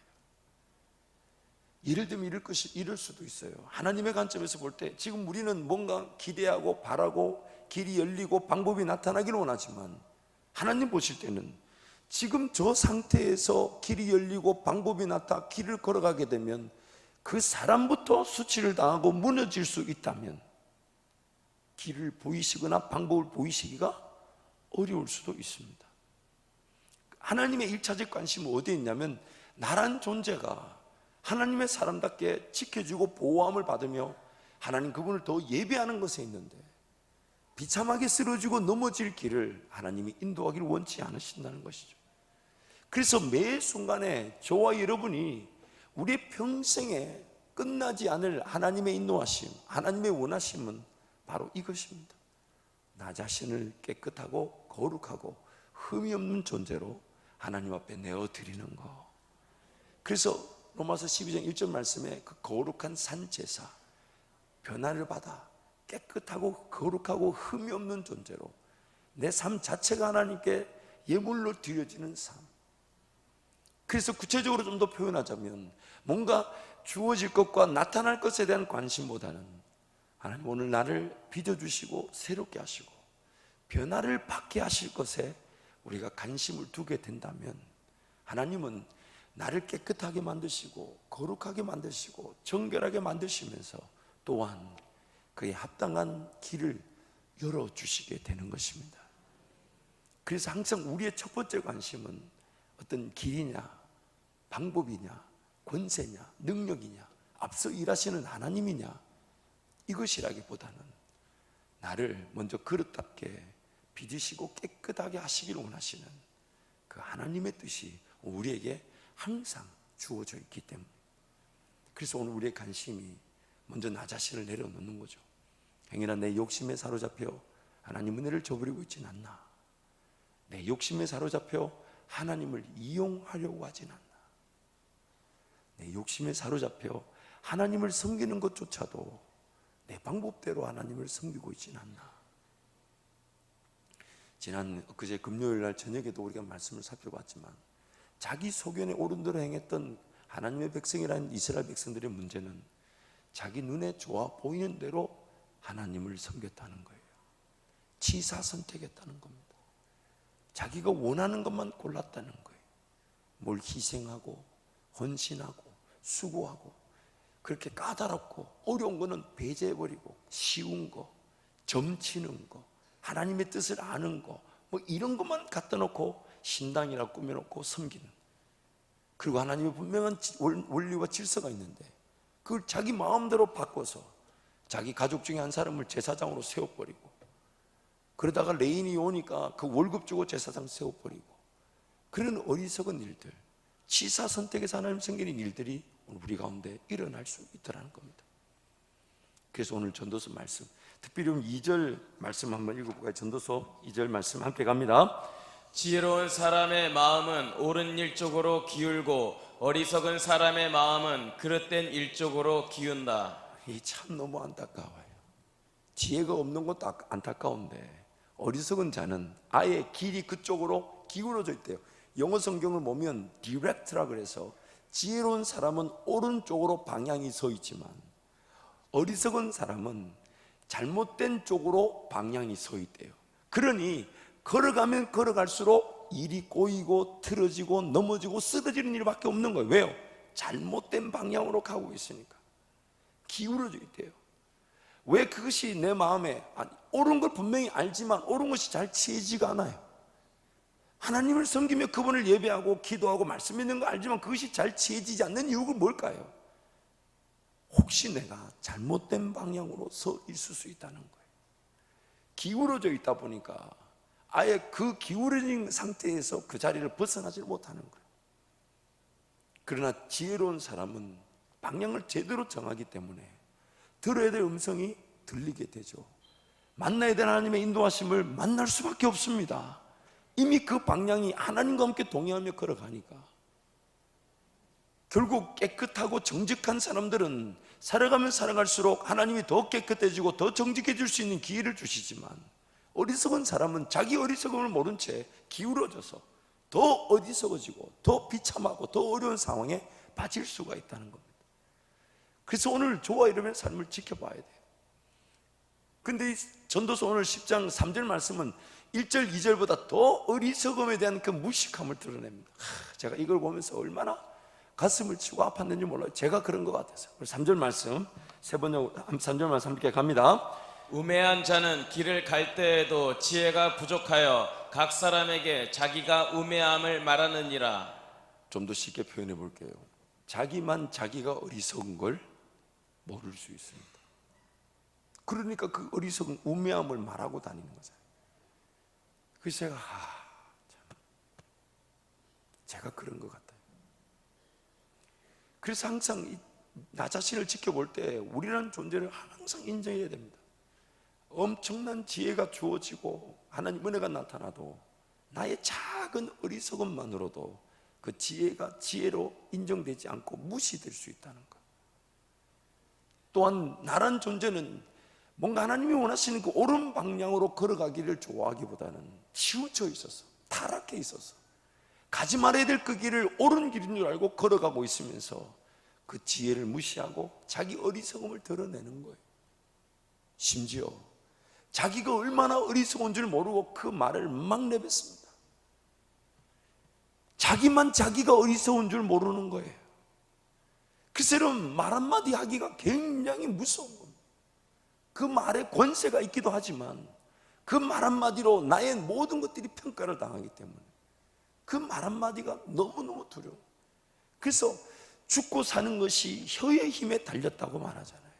예를 들면 이럴 수도 있어요. 하나님의 관점에서 볼 때 지금 우리는 뭔가 기대하고 바라고 길이 열리고 방법이 나타나기를 원하지만 하나님 보실 때는 지금 저 상태에서 길이 열리고 방법이 나타 길을 걸어가게 되면 그 사람부터 수치를 당하고 무너질 수 있다면 길을 보이시거나 방법을 보이시기가 어려울 수도 있습니다. 하나님의 1차적 관심은 어디에 있냐면 나란 존재가 하나님의 사람답게 지켜주고 보호함을 받으며 하나님 그분을 더 예배하는 것에 있는데 비참하게 쓰러지고 넘어질 길을 하나님이 인도하기를 원치 않으신다는 것이죠. 그래서 매 순간에 저와 여러분이 우리의 평생에 끝나지 않을 하나님의 인도하심, 하나님의 원하심은 바로 이것입니다. 나 자신을 깨끗하고 거룩하고 흠이 없는 존재로 하나님 앞에 내어드리는 것. 그래서 로마서 12장 1절 말씀에 그 거룩한 산제사, 변화를 받아 깨끗하고 거룩하고 흠이 없는 존재로 내 삶 자체가 하나님께 예물로 드려지는 삶. 그래서 구체적으로 좀 더 표현하자면 뭔가 주어질 것과 나타날 것에 대한 관심보다는 하나님 오늘 나를 빚어주시고 새롭게 하시고 변화를 받게 하실 것에 우리가 관심을 두게 된다면 하나님은 나를 깨끗하게 만드시고 거룩하게 만드시고 정결하게 만드시면서 또한 그에 합당한 길을 열어주시게 되는 것입니다. 그래서 항상 우리의 첫 번째 관심은 어떤 길이냐 방법이냐 권세냐 능력이냐 앞서 일하시는 하나님이냐 이것이라기보다는 나를 먼저 그릇답게 빚으시고 깨끗하게 하시기를 원하시는 그 하나님의 뜻이 우리에게 항상 주어져 있기 때문에 그래서 오늘 우리의 관심이 먼저 나 자신을 내려놓는 거죠. 행여나 내 욕심에 사로잡혀 하나님 은혜를 저버리고 있진 않나, 내 욕심에 사로잡혀 하나님을 이용하려고 하진 않나, 내 욕심에 사로잡혀 하나님을 섬기는 것조차도 내 방법대로 하나님을 섬기고 있진 않나. 지난 그제 금요일 날 저녁에도 우리가 말씀을 살펴봤지만 자기 소견에 옳은 대로 행했던 하나님의 백성이라는 이스라엘 백성들의 문제는 자기 눈에 좋아 보이는 대로 하나님을 섬겼다는 거예요. 치사 선택했다는 겁니다. 자기가 원하는 것만 골랐다는 거예요. 뭘 희생하고 헌신하고 수고하고 그렇게 까다롭고 어려운 거는 배제해버리고 쉬운 거, 점치는 거, 하나님의 뜻을 아는 거, 뭐 이런 것만 갖다 놓고 신당이라 꾸며놓고 섬기는, 그리고 하나님의 분명한 원리와 질서가 있는데 그걸 자기 마음대로 바꿔서 자기 가족 중에 한 사람을 제사장으로 세워버리고 그러다가 레인이 오니까 그 월급 주고 제사장 세워버리고 그런 어리석은 일들, 치사 선택에서 하나님 섬기는 일들이 오늘 우리 가운데 일어날 수 있더라는 겁니다. 그래서 오늘 전도서 말씀, 특별히 2절 말씀 한번 읽어볼까요? 전도서 2절 말씀 함께 갑니다. 지혜로운 사람의 마음은 옳은 일 쪽으로 기울고 어리석은 사람의 마음은 그릇된 일 쪽으로 기운다. 이 참 너무 안타까워요. 지혜가 없는 것도 안타까운데 어리석은 자는 아예 길이 그쪽으로 기울어져 있대요. 영어 성경을 보면 direct라 그래서 지혜로운 사람은 오른쪽으로 방향이 서 있지만 어리석은 사람은 잘못된 쪽으로 방향이 서 있대요. 그러니 걸어가면 걸어갈수록 일이 꼬이고 틀어지고 넘어지고 쓰러지는 일밖에 없는 거예요. 왜요? 잘못된 방향으로 가고 있으니까 기울어져 있대요. 왜 그것이 내 마음에 옳은 걸 분명히 알지만 옳은 것이 잘 치이지가 않아요. 하나님을 섬기며 그분을 예배하고 기도하고 말씀 있는 거 알지만 그것이 잘 치해지지 않는 이유가 뭘까요? 혹시 내가 잘못된 방향으로 서 있을 수 있다는 거예요. 기울어져 있다 보니까 아예 그 기울어진 상태에서 그 자리를 벗어나지 못하는 거예요. 그러나 지혜로운 사람은 방향을 제대로 정하기 때문에 들어야 될 음성이 들리게 되죠. 만나야 될 하나님의 인도하심을 만날 수밖에 없습니다. 이미 그 방향이 하나님과 함께 동행하며 걸어가니까. 결국 깨끗하고 정직한 사람들은 살아가면 살아갈수록 하나님이 더 깨끗해지고 더 정직해질 수 있는 기회를 주시지만, 어리석은 사람은 자기 어리석음을 모른 채 기울어져서 더 어리석어지고 더 비참하고 더 어려운 상황에 빠질 수가 있다는 겁니다. 그래서 오늘 저와 여러분의 삶을 지켜봐야 돼요. 근데 이 전도서 오늘 10장 3절 말씀은 1절 2절보다 더 어리석음에 대한 그 무식함을 드러냅니다. 제가 이걸 보면서 얼마나 가슴을 치고 아팠는지 몰라요. 제가 그런 것 같아서. 3절 말씀, 3절 말씀 함께 갑니다. 우매한 자는 길을 갈 때에도 지혜가 부족하여 각 사람에게 자기가 우매함을 말하느니라. 좀 더 쉽게 표현해 볼게요. 자기만 자기가 어리석은 걸 모를 수 있습니다. 그러니까 그 어리석은 우매함을 말하고 다니는 거잖아요. 그래서 제가 그런 것 같아요. 그래서 항상 나 자신을 지켜볼 때 우리라는 존재를 항상 인정해야 됩니다. 엄청난 지혜가 주어지고 하나님 은혜가 나타나도 나의 작은 어리석음만으로도 그 지혜가 지혜로 인정되지 않고 무시될 수 있다는 것. 또한 나란 존재는 뭔가 하나님이 원하시는 그 옳은 방향으로 걸어가기를 좋아하기보다는 치우쳐 있어서, 타락해 있어서 가지 말아야 될 그 길을 옳은 길인 줄 알고 걸어가고 있으면서 그 지혜를 무시하고 자기 어리석음을 드러내는 거예요. 심지어 자기가 얼마나 어리석은 줄 모르고 그 말을 막 내뱉습니다. 자기만 자기가 어리석은 줄 모르는 거예요. 그래서 여러분, 말 한마디 하기가 굉장히 무서운 겁니다. 그 말에 권세가 있기도 하지만 그 말 한마디로 나의 모든 것들이 평가를 당하기 때문에 그 말 한마디가 너무너무 두려워. 그래서 죽고 사는 것이 혀의 힘에 달렸다고 말하잖아요.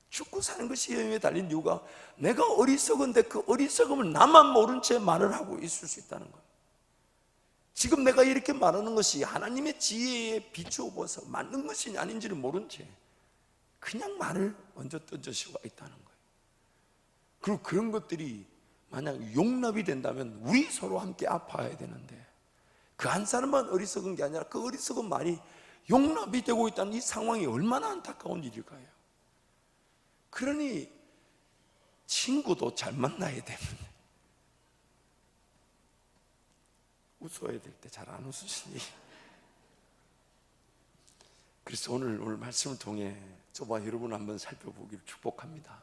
죽고 사는 것이 혀의 힘에 달린 이유가 내가 어리석은데 그 어리석음을 나만 모른 채 말을 하고 있을 수 있다는 거예요. 지금 내가 이렇게 말하는 것이 하나님의 지혜에 비추어서 맞는 것이 아닌지를 모른 채 그냥 말을 먼저 던질 수가 있다는 거예요. 그리고 그런 것들이 만약 용납이 된다면 우리 서로 함께 아파야 되는데 그 한 사람만 어리석은 게 아니라 그 어리석은 말이 용납이 되고 있다는 이 상황이 얼마나 안타까운 일일까요? 그러니 친구도 잘 만나야 됩니다. 웃어야 될 때 잘 안 웃으시니. 그래서 오늘 말씀을 통해 저와 여러분 한번 살펴보기를 축복합니다.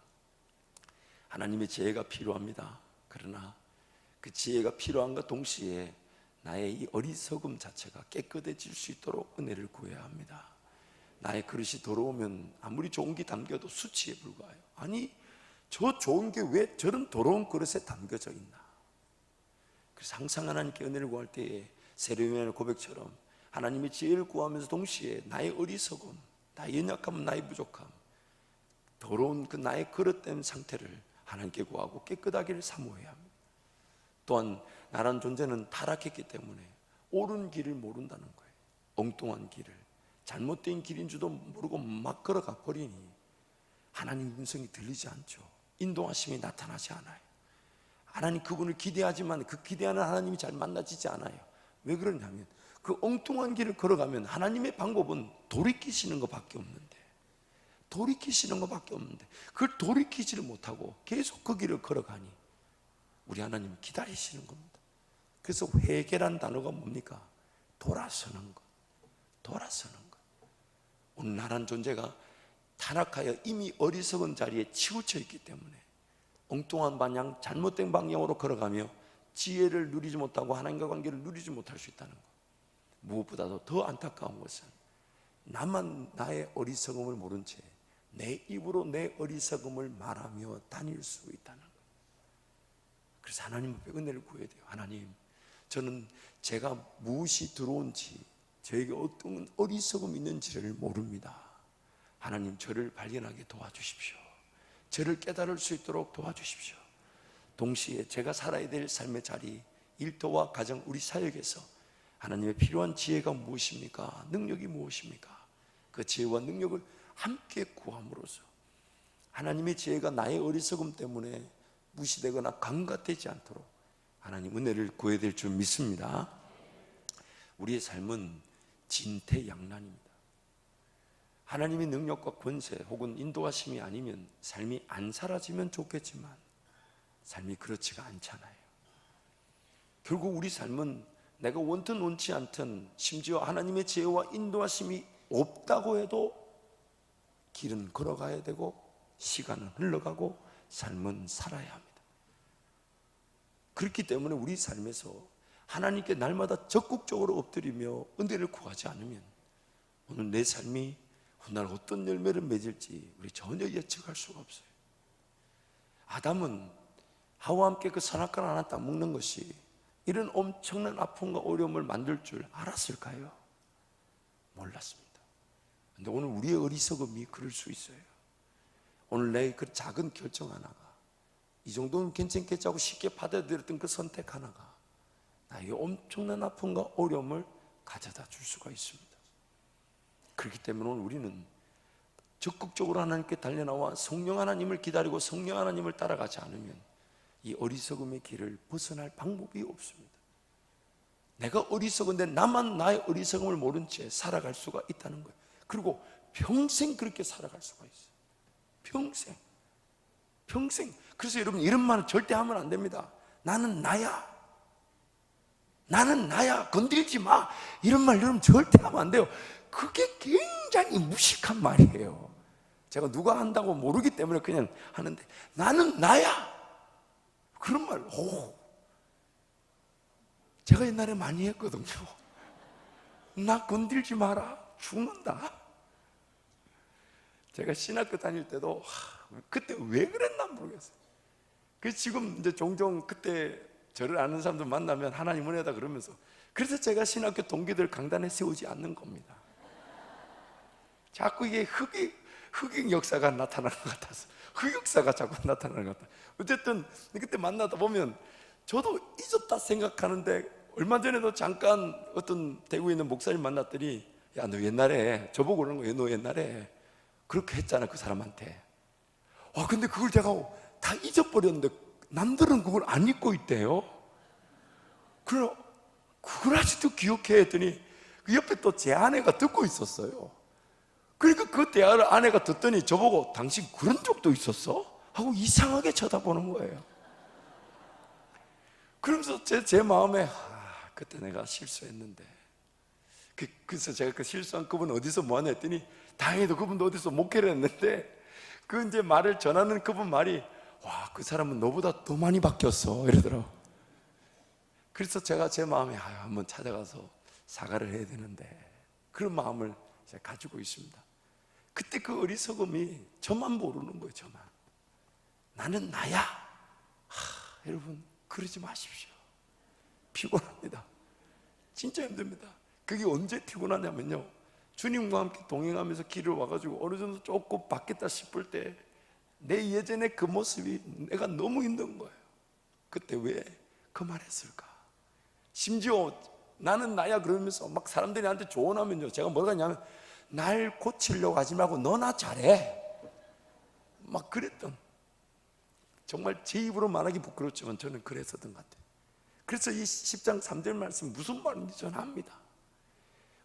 하나님의 지혜가 필요합니다. 그러나 그 지혜가 필요한과 동시에 나의 이 어리석음 자체가 깨끗해질 수 있도록 은혜를 구해야 합니다. 나의 그릇이 더러우면 아무리 좋은 게 담겨도 수치에 불과해요. 아니, 저 좋은 게 왜 저런 더러운 그릇에 담겨져 있나? 그래서 항상 하나님께 은혜를 구할 때에 세례요한의 고백처럼 하나님의 지혜를 구하면서 동시에 나의 어리석음, 나의 연약함, 나의 부족함, 더러운 그 나의 그릇된 상태를 하나님께 구하고 깨끗하기를 사모해야 합니다. 또한 나란 존재는 타락했기 때문에 옳은 길을 모른다는 거예요. 엉뚱한 길을, 잘못된 길인 줄도 모르고 막 걸어가 버리니 하나님 음성이 들리지 않죠. 인도하심이 나타나지 않아요. 하나님 그분을 기대하지만 그 기대하는 하나님이 잘 만나지지 않아요. 왜 그러냐면 그 엉뚱한 길을 걸어가면 하나님의 방법은 돌이키시는 것밖에 없는데, 그걸 돌이키지를 못하고 계속 그 길을 걸어가니 우리 하나님은 기다리시는 겁니다. 그래서 회개란 단어가 뭡니까? 돌아서는 것. 오늘 나란 존재가 타락하여 이미 어리석은 자리에 치우쳐 있기 때문에 엉뚱한 방향, 잘못된 방향으로 걸어가며 지혜를 누리지 못하고 하나님과 관계를 누리지 못할 수 있다는 것. 무엇보다도 더 안타까운 것은 나만 나의 어리석음을 모른 채 내 입으로 내 어리석음을 말하며 다닐 수 있다는 것. 그래서 하나님 앞에 은혜를 구해야 돼요. 하나님, 저는 제가 무엇이 들어온지, 저에게 어떤 어리석음이 있는지를 모릅니다. 하나님, 저를 발견하게 도와주십시오. 저를 깨달을 수 있도록 도와주십시오. 동시에 제가 살아야 될 삶의 자리, 일터와 가정, 우리 사역에서 하나님의 필요한 지혜가 무엇입니까? 능력이 무엇입니까? 그 지혜와 능력을 함께 구함으로써 하나님의 지혜가 나의 어리석음 때문에 무시되거나 간과되지 않도록 하나님 은혜를 구해야 될 줄 믿습니다. 우리의 삶은 진퇴양난입니다. 하나님의 능력과 권세 혹은 인도하심이 아니면 삶이 안 사라지면 좋겠지만 삶이 그렇지가 않잖아요. 결국 우리 삶은 내가 원든 원치 않든 심지어 하나님의 지혜와 인도하심이 없다고 해도 길은 걸어가야 되고 시간은 흘러가고 삶은 살아야 합니다. 그렇기 때문에 우리 삶에서 하나님께 날마다 적극적으로 엎드리며 은혜를 구하지 않으면 오늘 내 삶이 훗날 어떤 열매를 맺을지 우리 전혀 예측할 수가 없어요. 아담은 하와와 함께 그 선악과를 하나 따먹는 것이 이런 엄청난 아픔과 어려움을 만들 줄 알았을까요? 몰랐습니다. 그런데 오늘 우리의 어리석음이 그럴 수 있어요. 오늘 내 그 작은 결정 하나가 이 정도는 괜찮겠지 하고 쉽게 받아들였던 그 선택 하나가 나에게 엄청난 아픔과 어려움을 가져다 줄 수가 있습니다. 그렇기 때문에 오늘 우리는 적극적으로 하나님께 달려나와 성령 하나님을 기다리고 성령 하나님을 따라가지 않으면 이 어리석음의 길을 벗어날 방법이 없습니다. 내가 어리석은데 나만 나의 어리석음을 모른 채 살아갈 수가 있다는 거예요. 그리고 평생 그렇게 살아갈 수가 있어요. 평생. 그래서 여러분 이런 말은 절대 하면 안 됩니다. 나는 나야. 건들지 마. 이런 말 여러분 절대 하면 안 돼요. 그게 굉장히 무식한 말이에요. 제가 누가 한다고 모르기 때문에 그냥 하는데 나는 나야. 그런 말, 제가 옛날에 많이 했거든요. 나 건들지 마라. 죽는다. 제가 신학교 다닐 때도 그때 왜 그랬나 모르겠어요. 그래서 지금 이제 종종 그때 저를 아는 사람들 만나면 하나님 은혜다 그러면서 그래서 제가 신학교 동기들 강단에 세우지 않는 겁니다. 자꾸 이게 흑인 역사가 나타나는 것 같아서 흑역사가 자꾸 나타나는 것 같아요. 어쨌든 그때 만나다 보면 저도 잊었다 생각하는데 얼마 전에도 잠깐 어떤 대구에 있는 목사님 만났더니 야, 너 옛날에 저보고 그러는 거예요. 너 옛날에 그렇게 했잖아 그 사람한테. 근데 그걸 제가 다 잊어버렸는데 남들은 그걸 안 잊고 있대요. 그걸 아직도 기억해 했더니 그 옆에 또 제 아내가 듣고 있었어요. 그러니까 그 대화를 아내가 듣더니 저보고 당신 그런 적도 있었어? 하고 이상하게 쳐다보는 거예요. 그러면서 제 마음에 그때 내가 실수했는데 그래서 제가 그 실수한 그분 어디서 뭐하냐 했더니 다행히도 그분도 어디서 목회를 했는데 그 이제 말을 전하는 그분 말이 와, 그 사람은 너보다 더 많이 바뀌었어 이러더라고. 그래서 제가 제 마음에 한번 찾아가서 사과를 해야 되는데 그런 마음을 제가 가지고 있습니다. 그때 그 어리석음이 저만 모르는 거예요. 저만. 나는 나야. 여러분 그러지 마십시오. 피곤합니다. 진짜 힘듭니다. 그게 언제 피곤하냐면요, 주님과 함께 동행하면서 길을 와가지고 어느 정도 조금 바뀌었다 싶을 때 내 예전의 그 모습이 내가 너무 힘든 거예요. 그때 왜 그 말 했을까? 심지어 나는 나야 그러면서 막 사람들이 나한테 조언하면요, 제가 뭐가 했냐면 날 고치려고 하지 말고 너나 잘해 막 그랬던, 정말 제 입으로 말하기 부끄럽지만 저는 그랬었던 것 같아요. 그래서 이 10장 3절 말씀 무슨 말인지 저는 압니다.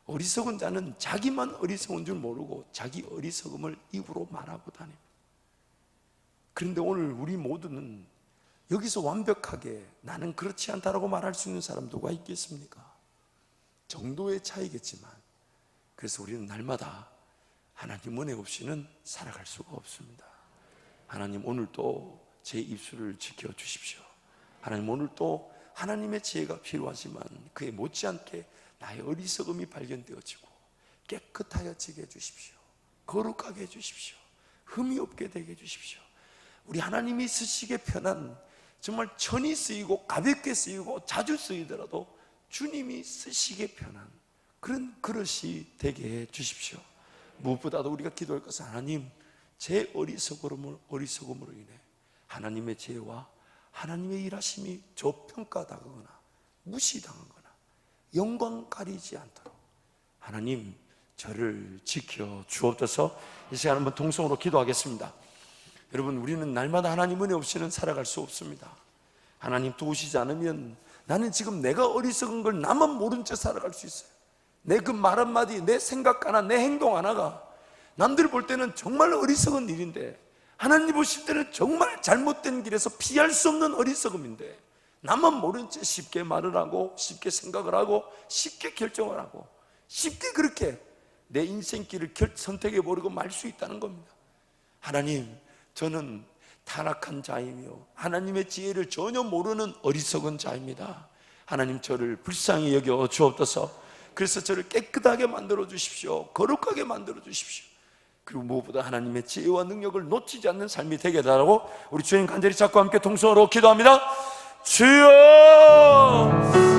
어리석은 자는 자기만 어리석은 줄 모르고 자기 어리석음을 입으로 말하고 다닙니다. 그런데 오늘 우리 모두는 여기서 완벽하게 나는 그렇지 않다라고 말할 수 있는 사람 누가 있겠습니까? 정도의 차이겠지만, 그래서 우리는 날마다 하나님 은혜 없이는 살아갈 수가 없습니다. 하나님 오늘도 제 입술을 지켜주십시오. 하나님 오늘도 하나님의 지혜가 필요하지만 그에 못지않게 나의 어리석음이 발견되어지고 깨끗하여지게 해주십시오. 거룩하게 해주십시오. 흠이 없게 되게 해주십시오. 우리 하나님이 쓰시기에 편한, 정말 천이 쓰이고 가볍게 쓰이고 자주 쓰이더라도 주님이 쓰시기에 편한 그런 그릇이 되게 해주십시오. 무엇보다도 우리가 기도할 것은 하나님, 제 어리석음으로 인해 하나님의 지혜와 하나님의 일하심이 저평가당하거나 무시당하거나 영광 가리지 않도록 하나님, 저를 지켜 주옵소서. 이 시간 한번 통성으로 기도하겠습니다. 여러분, 우리는 날마다 하나님 은혜 없이는 살아갈 수 없습니다. 하나님 도우시지 않으면 나는 지금 내가 어리석은 걸 나만 모른 채 살아갈 수 있어요. 내 그 말 한마디, 내 생각 하나, 내 행동 하나가 남들 볼 때는 정말 어리석은 일인데 하나님 보실 때는 정말 잘못된 길에서 피할 수 없는 어리석음인데 나만 모른 채 쉽게 말을 하고 쉽게 생각을 하고 쉽게 결정을 하고 쉽게 그렇게 내 인생길을 선택해 버리고 말 수 있다는 겁니다. 하나님, 저는 타락한 자이며 하나님의 지혜를 전혀 모르는 어리석은 자입니다. 하나님, 저를 불쌍히 여겨 주옵소서. 그래서 저를 깨끗하게 만들어 주십시오. 거룩하게 만들어 주십시오. 그리고 무엇보다 하나님의 지혜와 능력을 놓치지 않는 삶이 되게 해달라고 우리 주님 간절히 잡고 함께 통성으로 기도합니다. 주여!